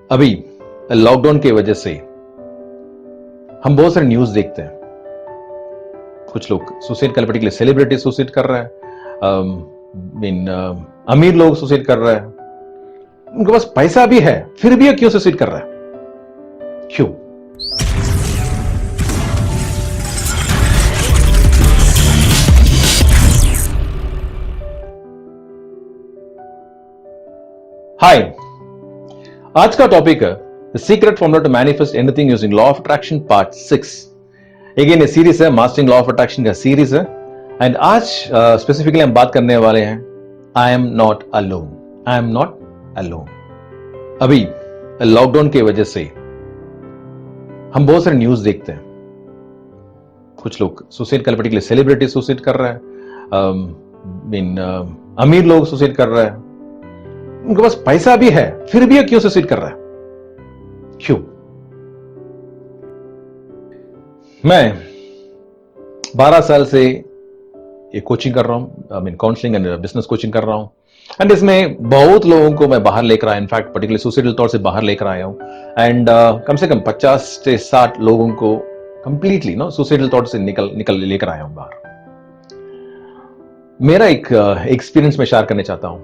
अभी लॉकडाउन की वजह से हम बहुत सारे न्यूज देखते हैं। कुछ लोग सुसाइड कर, पर्टिकुलर सेलिब्रिटी सुसाइड कर रहा है, अमीर लोग सुसाइड कर रहा है, उनके पास पैसा भी है फिर भी क्यों सुसाइड कर रहा है, क्यों? हाय, आज का टॉपिक है the secret formula to manifest anything using law of attraction part 6। Again ये सीरीज है, मास्टरिंग लॉ ऑफ अट्रैक्शन का सीरीज है। एंड आज स्पेसिफिकली हम बात करने वाले हैं I am not alone. I am not alone. अभी लॉकडाउन की वजह से हम बहुत सारे न्यूज देखते हैं। कुछ लोग सुसाइड कर, पर्टिकुलर सेलिब्रिटी सुसाइड कर रहा है, अमीर लोग सुसाइड कर रहा है, उनके पास पैसा भी है फिर भी क्यों सुसाइड कर रहा है, क्यों? मैं 12 साल से ये कोचिंग कर रहा हूं, काउंसलिंग एंड बिजनेस कोचिंग कर रहा हूं। एंड इसमें बहुत लोगों को मैं बाहर लेकर आया, इनफैक्ट पर्टिकुलर सुसाइडल तौर से बाहर लेकर आया हूं। एंड कम से कम 50 से 60 लोगों को कंप्लीटली सुसाइडल तौर से निकल लेकर आया हूं बाहर। मेरा एक एक्सपीरियंस मैं शेयर करना चाहता हूं।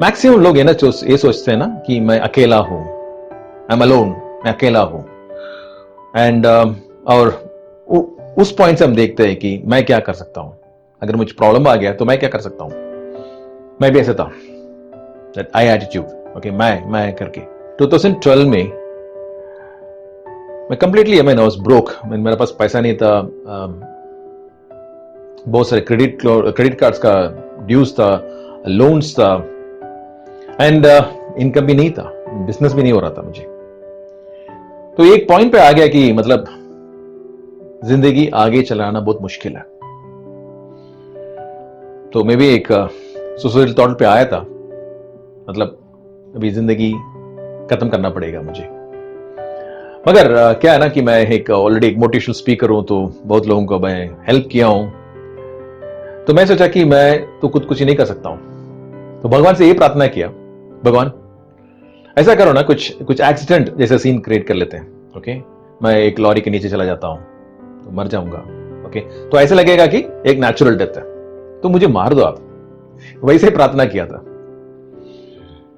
मैक्सिमम लोग ये सोचते हैं ना कि मैं अकेला हूं, आई एम अलोन, मैं अकेला हूं। एंड और उस पॉइंट से हम देखते हैं कि मैं क्या कर सकता हूं, अगर मुझे प्रॉब्लम आ गया तो मैं क्या कर सकता हूं। मैं भी ऐसा था, दैट आई एटीट्यूड, ओके, मैं करके 2012 में मैं कंप्लीटली आई वाज ब्रोक। मेरे पास पैसा नहीं था, बहुत सारे क्रेडिट कार्ड्स का ड्यूज था, लोन्स था, एंड इनकम भी नहीं था, बिजनेस भी नहीं हो रहा था मुझे। तो एक पॉइंट पे आ गया कि मतलब जिंदगी आगे चलाना बहुत मुश्किल है। तो मैं भी एक सुसाइडल थॉट पे आया था, मतलब अभी जिंदगी खत्म करना पड़ेगा मुझे। मगर क्या है ना कि मैं एक ऑलरेडी एक मोटिवेशनल स्पीकर हूं, तो बहुत लोगों को मैं हेल्प किया हूं। तो मैं सोचा कि मैं तो खुद कुछ ही नहीं कर सकता हूं, तो भगवान से ये प्रार्थना किया, भगवान ऐसा करो ना, कुछ एक्सीडेंट जैसे सीन क्रिएट कर लेते हैं। ओके, मैं एक लॉरी के नीचे चला जाता हूं तो मर जाऊंगा। ओके, तो ऐसे लगेगा कि एक नेचुरल डेथ है, तो मुझे मार दो आप। वैसे प्रार्थना किया था।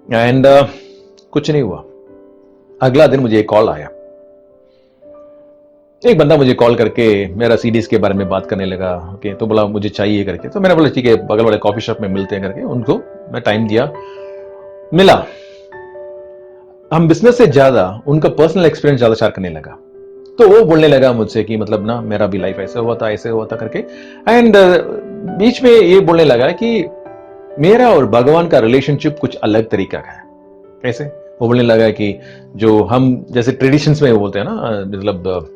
एंड कुछ नहीं हुआ। अगला दिन मुझे एक कॉल आया, एक बंदा मुझे कॉल करके मेरा सीडीज के बारे में बात करने लगा। ओके, तो बोला मुझे चाहिए करके, तो मैंने बोला ठीक है, बगल वाले कॉफी शॉप में मिलते हैं करके उनको मैं टाइम दिया, मिला। हम बिजनेस से ज्यादा उनका पर्सनल एक्सपीरियंस ज्यादा शेयर करने लगा। तो वो बोलने लगा मुझसे कि मतलब ना मेरा भी लाइफ ऐसे हुआ था करके। एंड बीच में ये बोलने लगा कि मेरा और भगवान का रिलेशनशिप कुछ अलग तरीका का है। कैसे? वो बोलने लगा कि जो हम जैसे ट्रेडिशंस में बोलते हैं ना, मतलब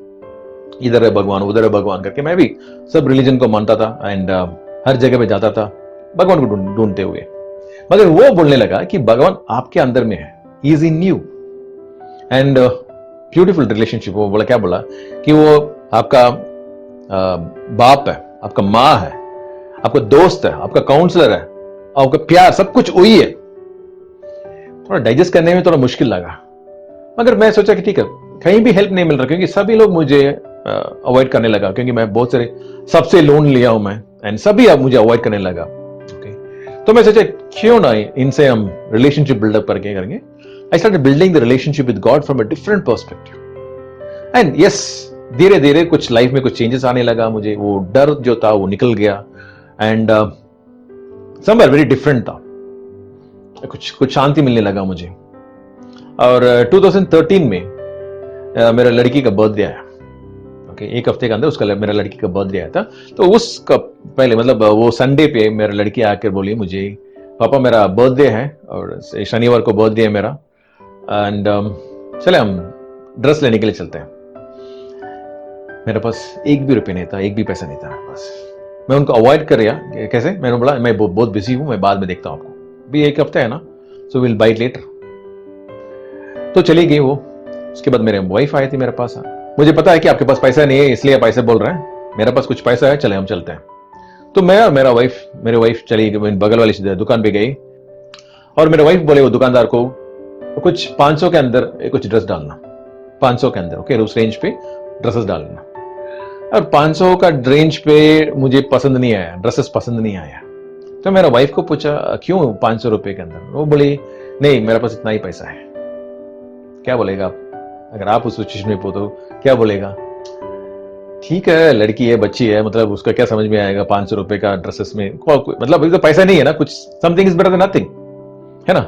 इधर है भगवान उधर है भगवान करके, मैं भी सब रिलीजन को मानता था एंड हर जगह पे जाता था भगवान को ढूंढते हुए। मगर वो बोलने लगा कि भगवान आपके अंदर में है, he is in you. And beautiful relationship. वो बोला, क्या बोला कि वो आपका बाप है, आपका माँ है, आपका दोस्त है, आपका काउंसलर है, आपका प्यार, सब कुछ वही है। थोड़ा डाइजेस्ट करने में थोड़ा मुश्किल लगा, मगर मैं सोचा कि ठीक है, कहीं भी हेल्प नहीं मिल रहा, क्योंकि सभी लोग मुझे अवॉइड करने लगा, क्योंकि मैं बहुत सारे सबसे लोन लिया हूं मैं, एंड सभी अब मुझे अवॉइड करने लगा। तो मैं सोचा क्यों ना इनसे हम रिलेशनशिप बिल्डअप करके करेंगे। I started building the relationship with God from a different perspective. And yes, धीरे धीरे कुछ लाइफ में कुछ चेंजेस आने लगा मुझे, वो डर जो था वो निकल गया। एंड somewhere very different था, कुछ शांति मिलने लगा मुझे। और 2013 में मेरा लड़की का बर्थडे आया। ओके, एक हफ्ते के अंदर उसका मेरा लड़की का बर्थडे आया था। तो उसका पहले मतलब वो संडे पे मेरा लड़की आकर बोली मुझे, पापा मेरा बर्थडे है और शनिवार को बर्थडे है मेरा, एंड चले हम ड्रेस लेने के लिए चलते हैं। मेरे पास एक भी रुपये नहीं था, एक भी पैसा नहीं था मेरे पास। मैं उनको अवॉइड कर रहा, कैसे? मैंने बोला मैं बहुत बिजी हूं, मैं बाद में देखता हूं आपको, भी एक हफ्ता है ना, सो विल बाय लेटर। तो चली गई वो। उसके बाद मेरे वाइफ आई थी मेरे पास। मुझे पता है कि आपके पास पैसा नहीं है इसलिए आप ऐसे बोल रहे हैं, मेरे पास कुछ पैसा है, चले हम चलते हैं। तो मेरी वाइफ चली गई, बगल वाली दुकान पे गई और मेरे वाइफ बोले वो दुकानदार को कुछ 500 के अंदर कुछ ड्रेस डालना, 500 के अंदर, ओके, उस रेंज पे ड्रेसेस डालना। और 500 का रेंज पे मुझे पसंद नहीं आया, ड्रेसेस पसंद नहीं आया, तो मेरा वाइफ को पूछा क्यों 500 रुपए के अंदर? वो बोली नहीं मेरे पास इतना ही पैसा है। क्या बोलेगा आप? अगर आप उस सिचुएशन में हो क्या बोलेगा? ठीक है, लड़की है, बच्ची है, मतलब उसका क्या समझ में आएगा 500 रुपए का ड्रेसेस में, मतलब अभी तो पैसा नहीं है ना, कुछ something is better than nothing, है ना।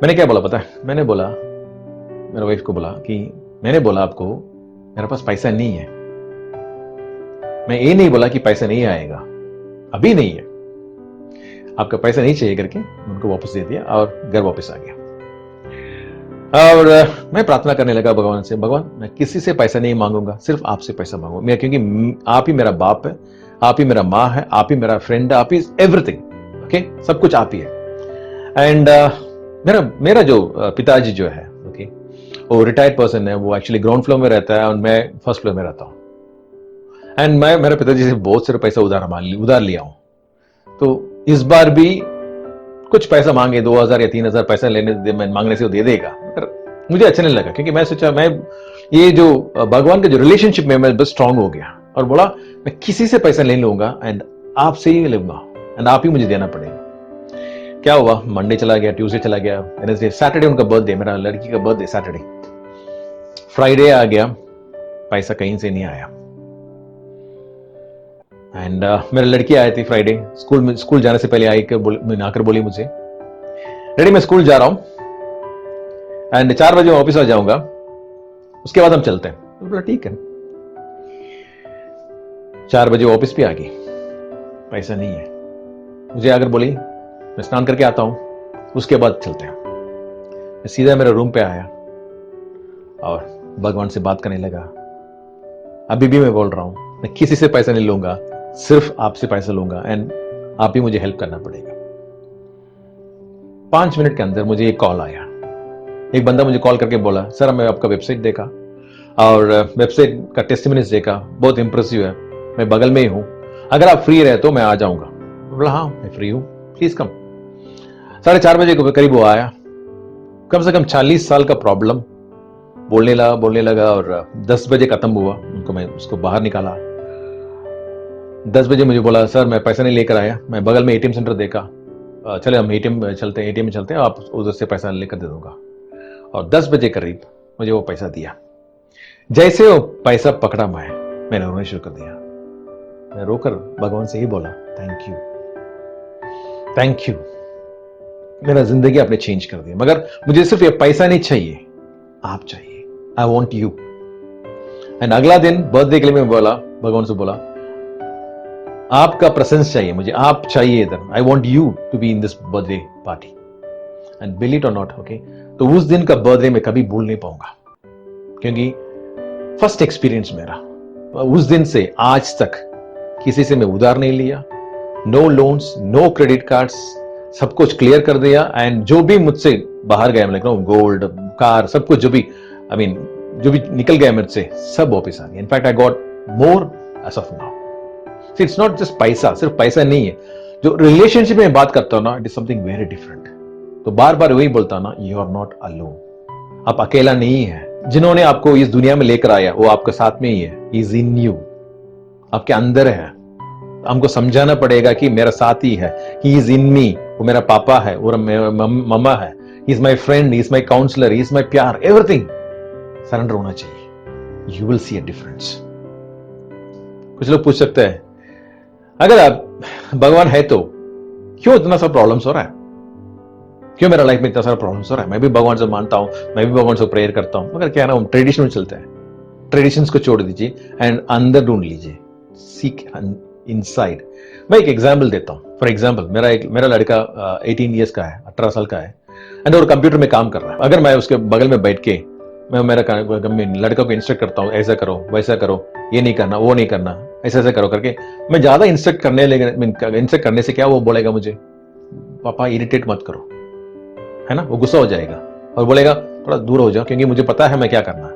मैंने क्या बोला पता है? मैंने बोला, मेरे वाइफ को बोला कि मैंने बोला आपको मेरे पास पैसा नहीं है। मैं ये नहीं बोला कि पैसा नहीं आएगा, अभी नहीं है, आपका पैसा नहीं चाहिए करके उनको वापस दे दिया और घर वापस आ गया। और मैं प्रार्थना करने लगा भगवान से, भगवान मैं किसी से पैसा नहीं मांगूंगा, सिर्फ आपसे पैसा मांगूंगा, क्योंकि आप ही मेरा बाप है, आप ही मेरा माँ है, आप ही मेरा फ्रेंड है, आप ही एवरीथिंग, ओके, सब कुछ आप ही है। एंड मेरा जो पिताजी जो है, ओके, वो रिटायर्ड पर्सन है, वो एक्चुअली ग्राउंड फ्लोर में रहता है और मैं फर्स्ट फ्लोर में रहता हूँ। एंड मैं मेरे पिताजी से बहुत सारे पैसा उधार लिया हूं, तो इस बार भी कुछ पैसा मांगे, 2000 या 3000 पैसा मांगने से वो दे देगा, मगर मुझे अच्छा नहीं लगा, क्योंकि मैं सोचा मैं ये जो भगवान के जो रिलेशनशिप में मैं बस स्ट्रांग हो गया और बोला मैं किसी से पैसा नहीं लूंगा एंड आपसे ही लूंगा एंड आप ही मुझे देना पड़ेगा। क्या हुआ, मंडे चला गया, ट्यूसडे चला गया, वेडनेसडे, सैटरडे उनका बर्थडे, मेरा लड़की का बर्थडे सैटरडे, फ्राइडे आ गया, पैसा कहीं से नहीं आया। एंड मेरी लड़की आई थी फ्राइडे, स्कूल जाने से पहले आकर बोली मुझे, डैडी मैं स्कूल जा रहा हूं एंड 4 बजे ऑफिस आ जाऊंगा, उसके बाद हम चलते हैं। तो बोला ठीक है। 4 बजे ऑफिस पे आ गई, पैसा नहीं है, मुझे आकर बोली मैं स्नान करके आता हूं, उसके बाद चलते हैं। मैं सीधा मेरे रूम पे आया और भगवान से बात करने लगा। अभी भी मैं बोल रहा हूं, मैं किसी से पैसा नहीं लूंगा, सिर्फ आपसे पैसा लूंगा एंड आप ही मुझे हेल्प करना पड़ेगा। 5 मिनट के अंदर मुझे एक कॉल आया, एक बंदा मुझे कॉल करके बोला सर मैं आपका वेबसाइट देखा और वेबसाइट का टेस्टिमोनियल्स देखा, बहुत इंप्रेसिव है, मैं बगल में ही हूं, अगर आप फ्री रहे तो मैं आ जाऊंगा। बोला हाँ मैं फ्री हूं, प्लीज कम। 4:30 बजे के करीब वो आया, कम से कम 40 साल का प्रॉब्लम बोलने लगा और 10 बजे खत्म हुआ, उनको मैं उसको बाहर निकाला। 10 बजे मुझे बोला सर मैं पैसा नहीं लेकर आया, मैं बगल में एटीएम सेंटर देखा, चले हम एटीएम में चलते हैं, आप उधर से पैसा लेकर दे दूंगा। और 10 बजे करीब मुझे वो पैसा दिया। जैसे वो पैसा पकड़ा मैंने रोना शुरू कर दिया। मैं रोकर भगवान से ही बोला थैंक यू, मेरा जिंदगी आपने चेंज कर दिया, मगर मुझे सिर्फ ये पैसा नहीं चाहिए, आप चाहिए, आई वॉन्ट यू। एंड अगला दिन बर्थडे के लिए मैं बोला, भगवान से बोला आपका प्रेजेंस चाहिए मुझे, आप चाहिए इधर, I want you to be in this birthday party. And believe it और नॉट, ओके, तो उस दिन का बर्थडे मैं कभी भूल नहीं पाऊंगा, क्योंकि फर्स्ट एक्सपीरियंस मेरा, उस दिन से आज तक किसी से मैं उधार नहीं लिया, no loans, no credit cards, सब कुछ क्लियर कर दिया। एंड जो भी मुझसे बाहर गया, मतलब गोल्ड, कार, सब कुछ जो भी जो भी निकल गया मुझसे, सब वापस आ गया। In fact I got more as of now. It's not just पैसा, सिर्फ पैसा नहीं है, जो रिलेशनशिप में बात करता हूं ना, it is something very different. तो बार बार वही बोलता हूं ना, यू आर नॉट अलोन, आप अकेला नहीं है। जिन्होंने आपको इस दुनिया में लेकर आया वो आपके साथ में ही है, इज इन यू, आपके अंदर है। हमको समझाना पड़ेगा कि मेरा साथी है, ही इज इन मी, वो मेरा पापा है, वो मेरा मम्मा है, he is my friend, he is my counsellor, he is my प्यार, एवरीथिंग सरेंडर होना चाहिए, you will see a difference. कुछ लोग पूछ सकते हैं अगर आप भगवान है तो क्यों इतना सा प्रॉब्लम्स हो रहा है, क्यों मेरा लाइफ में इतना सारा प्रॉब्लम्स हो रहा है? मैं भी भगवान से मानता हूं, मैं भी भगवान से प्रेयर करता हूं, मगर क्या ना हम ट्रेडिशन में चलते हैं। ट्रेडिशंस को छोड़ दीजिए एंड अंदर ढूंढ लीजिए, सीक इनसाइड। मैं एक एग्जांपल देता हूं। फॉर एग्जांपल मेरा लड़का 18 ईयर्स का है, 18 साल का है, एंड और कंप्यूटर में काम कर रहा है। अगर मैं उसके बगल में बैठ के मैं लड़का को इंस्ट्रक्ट करता हूं, ऐसा करो, वैसा करो, ये नहीं करना, वो नहीं करना, ऐसा करो करके, मैं ज्यादा इंस्ट्रक्ट करने से क्या वो बोलेगा मुझे, पापा इरिटेट मत करो, है ना, वो गुस्सा हो जाएगा और बोलेगा थोड़ा दूर हो जाओ, क्योंकि मुझे पता है मैं क्या करना है,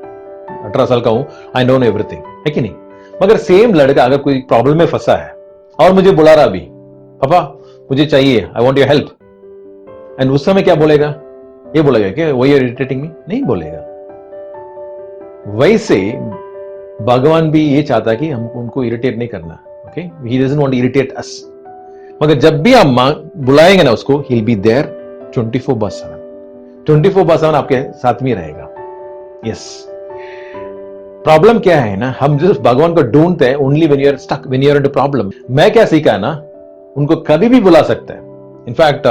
18 साल का हूं, आई नो एवरीथिंग, है कि नहीं? मगर सेम लड़का अगर कोई प्रॉब्लम में फंसा है और मुझे बुला रहा भी, पापा मुझे चाहिए, I want your help, and उस समय क्या बोलेगा, ये बोलेगा कि वो आर इरिटेटिंग मी, नहीं बोलेगा। वैसे भगवान भी ये चाहता है कि हमको उनको इरिटेट नहीं करना, okay, he doesn't want to irritate us. मगर जब भी आप बुलाएंगे ना उसको, ही विल बी देयर 24/7, 24/7 आपके साथ में रहेगा। यस, प्रॉब्लम क्या है ना, हम जो भगवान को ढूंढते हैं only when you are stuck, when you are in problem. मैं क्या सीखा है ना, उनको कभी भी बुला सकता है। इनफैक्ट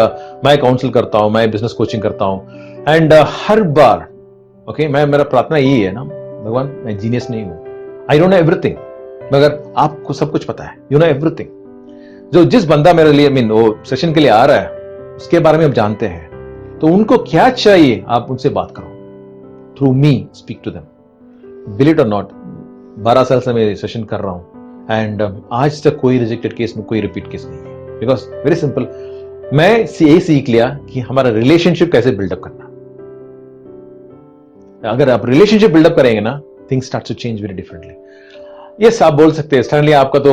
मैं काउंसिल करता हूं, मैं बिजनेस कोचिंग करता हूं, एंड हर बार ओके मेरा प्रार्थना यही है ना, भगवान मैं जीनियस नहीं हूं, आई डोंट नो एवरीथिंग, मगर आपको सब कुछ पता है, यू नो एवरीथिंग। जो जिस बंदा मेरे लिए मीन वो सेशन के लिए आ रहा है, उसके बारे में आप जानते हैं, तो उनको क्या चाहिए आप उनसे बात करो, through me speak to them. Believe it और नॉट, 12 साल से मैं सेशन कर रहा हूं, एंड आज तक कोई रिजेक्टेड केस में कोई रिपीट केस नहीं है। बिकॉज वेरी सिंपल, मैं यही सीख लिया कि हमारा रिलेशनशिप कैसे बिल्डअप करना। अगर आप रिलेशनशिप बिल्डअप करेंगे ना, things start to change very differently. Yes, आप बोल सकते हैं सडनली आपका तो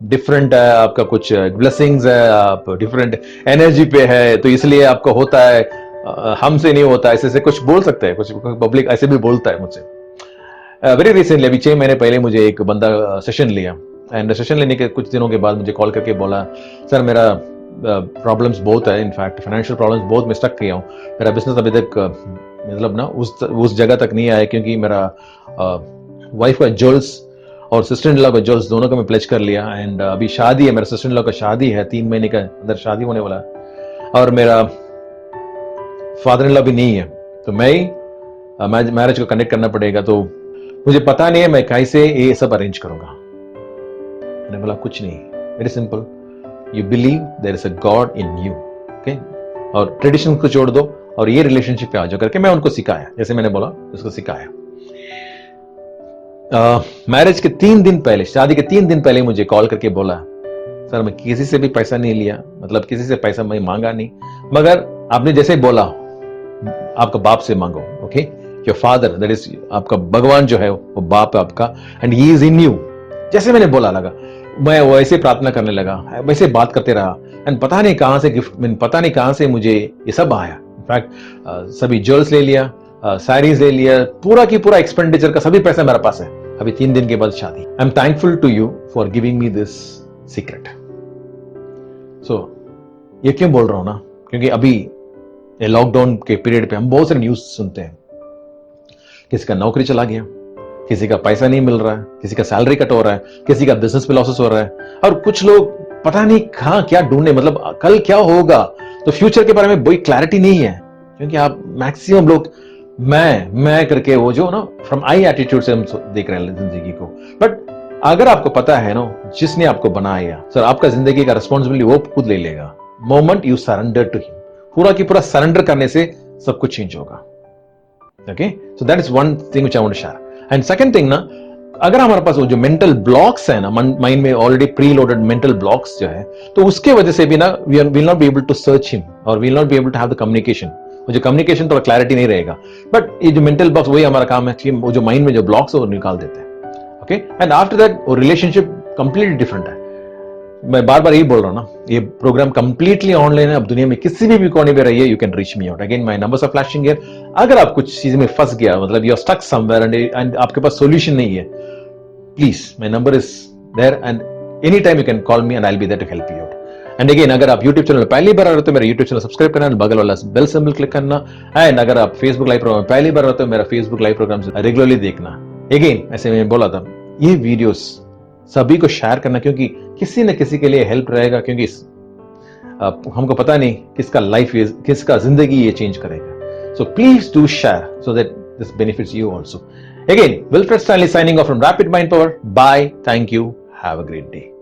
डिफरेंट है, आपका कुछ ब्लेसिंग्स है, आप डिफरेंट एनर्जी पे है, तो इसलिए आपका होता है, हमसे नहीं होता, ऐसे कुछ बोल सकते हैं। कुछ पब्लिक ऐसे भी बोलता है मुझसे। वेरी रिसेंटली, अभी 6 महीने पहले मुझे एक बंदा सेशन लिया, एंड सेशन लेने के कुछ दिनों के बाद मुझे कॉल करके बोला, सर मेरा प्रॉब्लम्स बहुत है, इनफैक्ट फाइनेंशियल प्रॉब्लम्स बहुत, मैं स्टक किया हूँ, मेरा बिजनेस अभी तक मतलब ना उस जगह तक नहीं आया, क्योंकि मेरा वाइफ का ज्वेल्स और सिस्टर इन लॉ का ज्वेल्स दोनों का मैं प्लेज कर लिया, एंड अभी शादी है, मेरा सिस्टर इन लॉ का शादी है, 3 महीने के अंदर शादी होने वाला है, और मेरा फादर इन लॉ भी नहीं है, तो मैं ही मैरिज को कनेक्ट करना पड़ेगा, तो मुझे पता नहीं है मैं कैसे ये सब अरेंज करूंगा। मैंने बोला कुछ नहीं, very simple, you believe there is a god in you, okay, और ट्रेडिशन को छोड़ दो और ये रिलेशनशिप पे आ जाओ करके मैं उनको सिखाया, जैसे मैंने बोला उसको सिखाया। मैरिज के 3 दिन पहले, शादी के 3 दिन पहले मुझे कॉल करके बोला, सर मैं किसी से भी पैसा नहीं लिया, मतलब किसी से पैसा मैं मांगा नहीं, मगर आपने जैसे बोला आपका बाप से मांगो, okay, your father, that is आपका भगवान जो है वो बाप है आपका, and he is in you. जैसे मैंने बोला लगा, मैं वैसे प्रार्थना करने लगा, वैसे बात करते रहा, एंड पता नहीं कहां से गिफ्ट, पता नहीं कहां से मुझे ये सब आया। इनफैक्ट सभी ज्वेल्स ले लिया, साड़ीज ले लिया, पूरा की पूरा एक्सपेंडिचर का सभी पैसा मेरे पास है। अभी 3 दिन के बाद शादी। I am thankful to you for giving me this secret. So ये क्यों बोल रहा हूं ना, क्योंकि अभी लॉकडाउन के पीरियड पे हम बहुत सारे न्यूज सुनते हैं, किसी का नौकरी चला गया, किसी का पैसा नहीं मिल रहा है, किसी का सैलरी कट हो रहा है, किसी का बिजनेस पे लॉसेस हो रहा है, और कुछ लोग पता नहीं कहां क्या ढूंढने, मतलब कल क्या होगा, तो फ्यूचर के बारे में कोई क्लैरिटी नहीं है, क्योंकि आप मैक्सिमम लोग मैं करके वो जो ना फ्रॉम आई एटीट्यूड से हम देख रहे हैं जिंदगी को। बट अगर आपको पता है ना जिसने आपको बनाया, सर आपका जिंदगी का रिस्पॉन्सिबिलिटी वो खुद ले लेगा। Moment you surrender to him, पूरा की पूरा सरेंडर करने से सब कुछ चेंज होगा। Okay, so that is one thing which I want to share. And second thing ना, अगर हमारे पास वो जो मेंटल ब्लॉक्स है ना, माइंड में already preloaded mental blocks जो है, तो उसके वजह से भी ना we will not be able to search him, और will not be able to have the communication. जो कम्युनिकेशन तो क्लैरिटी नहीं रहेगा, बट ये जो मेंटल ब्लॉक्स, वही हमारा काम है कि वो जो माइंड में जो ब्लॉक्स है वो निकाल देते हैं। ओके, एंड आफ्टर दैट वो रिलेशनशिप कंप्लीटली डिफरेंट है। मैं बार बार यही बोल रहा हूं ना, ये प्रोग्राम कंप्लीटली ऑनलाइन है, अब दुनिया में किसी भी कोने में रहिए, you can reach me out. Again my numbers are flashing here. अगर आप कुछ चीज में फंस गया, मतलब you are stuck somewhere and आपके पास सॉल्यूशन नहीं है, please my number is there, and any time you can call me and I will be there to help you out. And again, अगर आप YouTube चैनल पहली बार आ रहे हो तो मेरा YouTube चैनल सब्सक्राइब करना, बगल वाला बेल सिंबल क्लिक करना, एंड अगर आप Facebook लाइव प्रोग्राम पहली बार आ रहे हो तो मेरा Facebook लाइव प्रोग्राम रेगुलरली देखना। अगेन, ऐसे मैंने बोला था, ये वीडियोस सभी को शेयर करना, क्योंकि किसी न किसी के लिए हेल्प रहेगा, क्योंकि हमको पता नहीं किसका लाइफ, किसका जिंदगी ये चेंज करेगा। So please do share so that this benefits you also. Again, Wilfred Stanley signing off from Rapid Mind Power. Bye. Thank you. Have a great day.